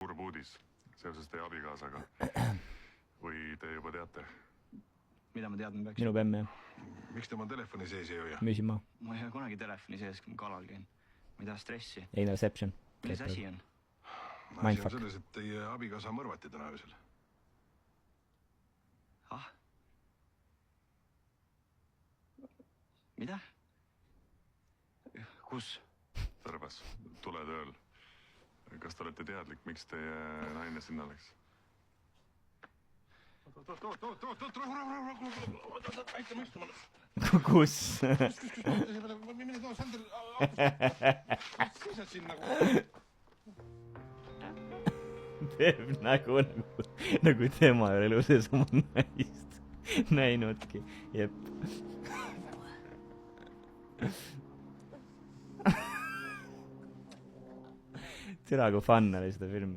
kurb uudis seoses teie abikaasaga. Või te juba teate? Mida ma teadma peaks? Minu bemme, jah. Miks tema telefoni sees ei hoia? Müüsin ma. Ma ei ole kunagi telefoni sees, kui ma kalal käin. Ma ei taha stressi. Interception. Milles asi on? Asi on selles, et teie abikaasa mõrvati täna öösel. Ah? Mida? Kus? Tõrbas, tuletööl. Kas te olete teadlik, miks teie naine sinna läks? Oot, rahu. Aitame istuma. Kus? Mine too, Sander. Seisad siin nagu. Teeb nagu tema ei ole elu sees oma naist näinudki. Jep. Tere, kui fun oli seda filmi.